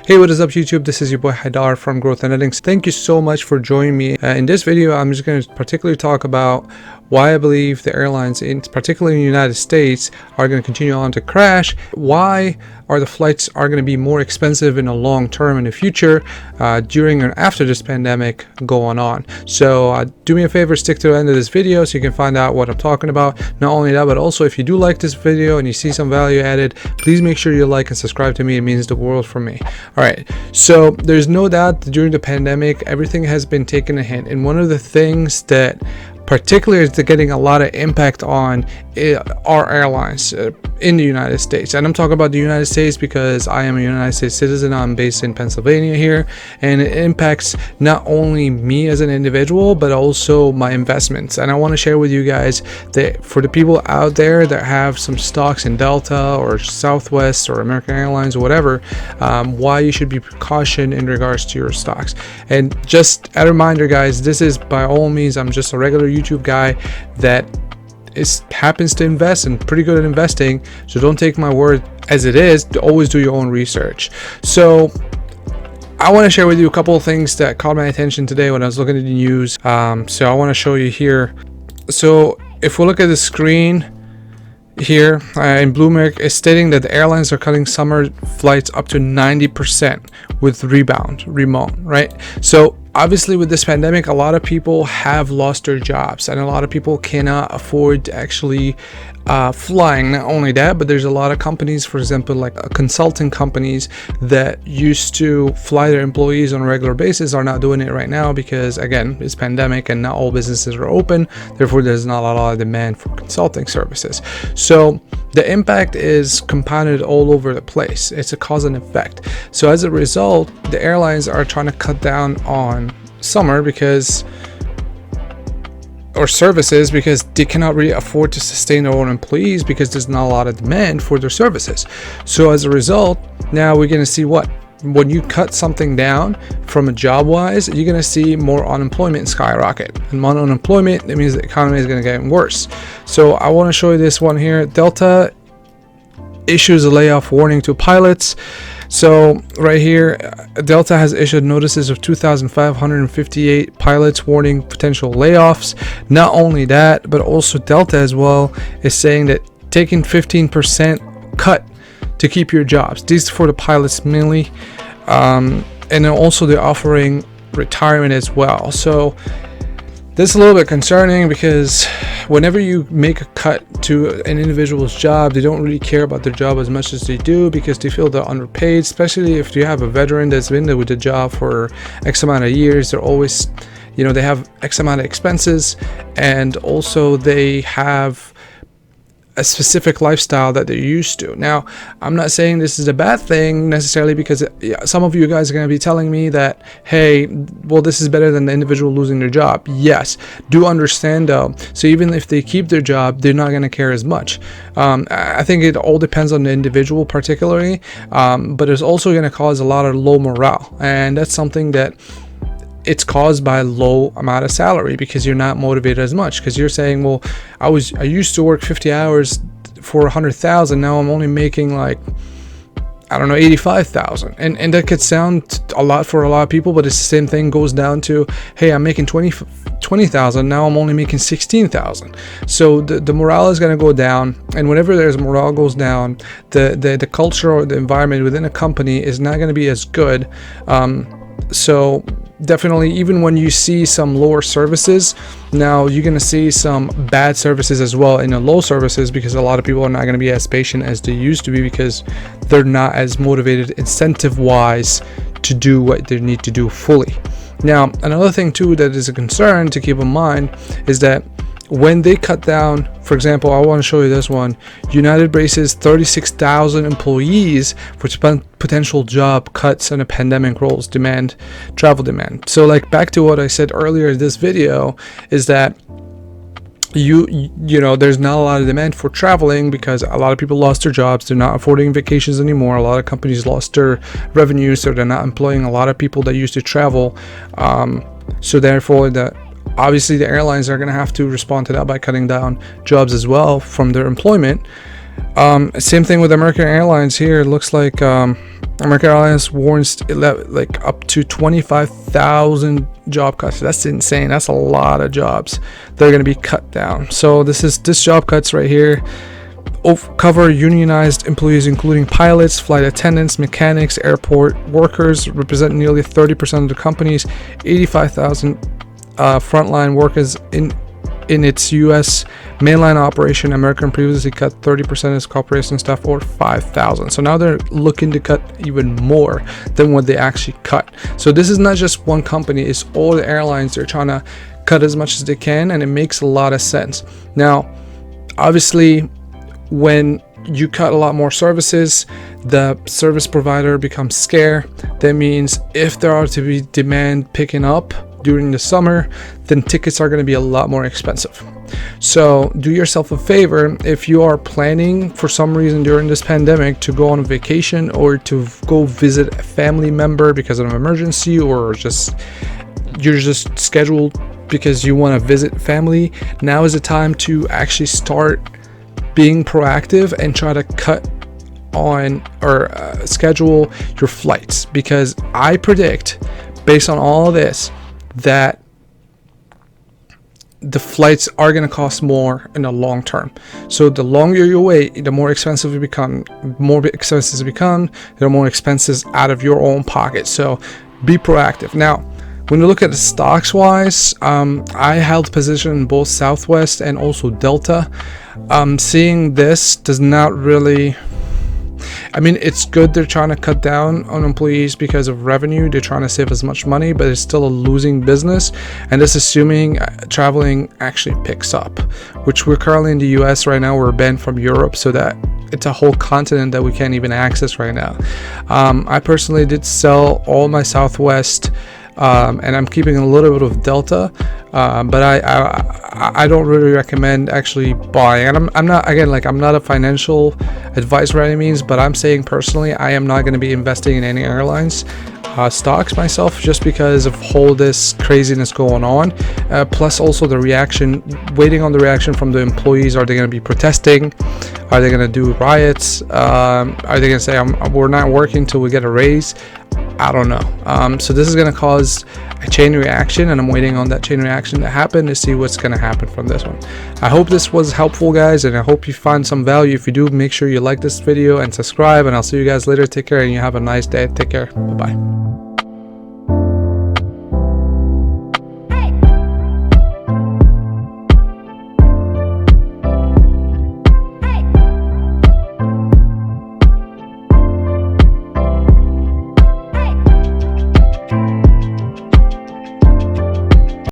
Hey, what is up YouTube? This is your boy Haidar from Growth Analytics. Thank you so much for joining me. In this video, I'm just going to particularly talk about why I believe the airlines, particularly in the United States, are going to continue on to crash. Why are the flights going to be more expensive in the long term in the future during and after this pandemic going on. So do me a favor, stick to the end of this video so you can find out what I'm talking about. Not only that, but also if you do like this video and you see some value added, please make sure you like and subscribe to me. It means the world for me. All right, so there's no doubt that during the pandemic, everything has been taken a hit. And one of the things that particularly is getting a lot of impact on our airlines in the United States. And I'm talking about the United States because I am a United States citizen. I'm based in Pennsylvania here, and it impacts not only me as an individual, but also my investments. And I want to share with you guys that for the people out there that have some stocks in Delta or Southwest or American Airlines or whatever, why you should be cautious in regards to your stocks. And just a reminder, guys, this is by all means, I'm just a regular YouTube guy that happens to invest and pretty good at investing, so don't take my word as it is. Always do your own research. So I want to share with you a couple of things that caught my attention today when I was looking at the news. So I want to show you here. So if we look at the screen here in Bloomberg, is stating that the airlines are cutting summer flights up to 90% with remote, right? So obviously with this pandemic, a lot of people have lost their jobs and a lot of people cannot afford to actually flying. Not only that, but there's a lot of companies, for example, like consulting companies that used to fly their employees on a regular basis are not doing it right now because, again, it's pandemic and not all businesses are open. Therefore, there's not a lot of demand for consulting services. So the impact is compounded all over the place. It's a cause and effect. So as a result, the airlines are trying to cut down on summer services because they cannot really afford to sustain their own employees because there's not a lot of demand for their services. So as a result, now we're going to see what? When you cut something down from a job wise, you're going to see more unemployment skyrocket. And more unemployment, that means the economy is going to get worse. So I want to show you this one here. Delta issues a layoff warning to pilots. So right here, Delta has issued notices of 2,558 pilots warning potential layoffs. Not only that, but also Delta as well is saying that taking 15% cut to keep your jobs. These are for the pilots mainly. And then also they're offering retirement as well. So this is a little bit concerning because whenever you make a cut to an individual's job, they don't really care about their job as much as they do because they feel they're underpaid, especially if you have a veteran that's been there with the job for X amount of years. They're always, they have X amount of expenses, and also they have a specific lifestyle that they're used to. Now, I'm not saying this is a bad thing necessarily because some of you guys are going to be telling me that, hey, well, this is better than the individual losing their job. Yes, do understand though. So even if they keep their job, they're not going to care as much. I think it all depends on the individual particularly, but it's also going to cause a lot of low morale, and that's something that it's caused by low amount of salary because you're not motivated as much because you're saying, well, I used to work 50 hours for 100,000. Now I'm only making like, I don't know, 85,000. And that could sound a lot for a lot of people, but it's the same thing goes down to, hey, I'm making 20,000. Now I'm only making 16,000. So the morale is going to go down. And whenever there's morale goes down, the culture or the environment within a company is not going to be as good. So definitely, even when you see some lower services, now you're going to see some bad services as well in the low services because a lot of people are not going to be as patient as they used to be because they're not as motivated incentive wise to do what they need to do fully. Now, another thing too that is a concern to keep in mind is that when they cut down, for example, I want to show you this one. United braces 36,000 employees for potential job cuts and a pandemic rules travel demand. So like back to what I said earlier in this video is that there's not a lot of demand for traveling because a lot of people lost their jobs. They're not affording vacations anymore. A lot of companies lost their revenue, so they're not employing a lot of people that used to travel. So therefore obviously the airlines are going to have to respond to that by cutting down jobs as well from their employment. Same thing with American Airlines here. It looks like American Airlines warns like up to 25,000 job cuts. That's insane. That's a lot of jobs they're going to be cut down. So this job cuts right here cover unionized employees, including pilots, flight attendants, mechanics, airport workers, represent nearly 30% of the company's 85,000 frontline workers in its U.S. mainline operation. American previously cut 30% of its corporation staff, or 5,000. So now they're looking to cut even more than what they actually cut. So this is not just one company, it's all the airlines. They're trying to cut as much as they can, and it makes a lot of sense. Now, obviously, when you cut a lot more services, the service provider becomes scarce. That means if there are to be demand picking up during the summer, then tickets are going to be a lot more expensive. So do yourself a favor, if you are planning for some reason during this pandemic to go on vacation or to go visit a family member because of an emergency, or you're just scheduled because you want to visit family, now is the time to actually start being proactive and try to cut on or schedule your flights, because I predict, based on all of this, that the flights are going to cost more in the long term. So the longer you wait, the more expensive it become. There are more expenses out of your own pocket. So be proactive. Now, when you look at the stocks wise, I held position in both Southwest and also Delta. Seeing this does not really, I mean, it's good they're trying to cut down on employees because of revenue. They're trying to save as much money, but it's still a losing business. And this assuming traveling actually picks up, which we're currently in the US right now. We're banned from Europe, so that it's a whole continent that we can't even access right now. I personally did sell all my Southwest, and I'm keeping a little bit of Delta, but I don't really recommend actually buying. And I'm not, again, like, I'm not a financial advisor by any means, but I'm saying personally, I am not going to be investing in any airlines stocks myself, just because of all this craziness going on, plus also the reaction, waiting on the reaction from the employees. Are they going to be protesting? Are they going to do riots? Are they going to say we're not working till we get a raise? I don't know. So this is going to cause a chain reaction, and I'm waiting on that chain reaction to happen to see what's going to happen from this one. I hope this was helpful, guys, and I hope you find some value. If you do, make sure you like this video and subscribe, and I'll see you guys later. Take care, and you have a nice day. Take care. Bye-bye.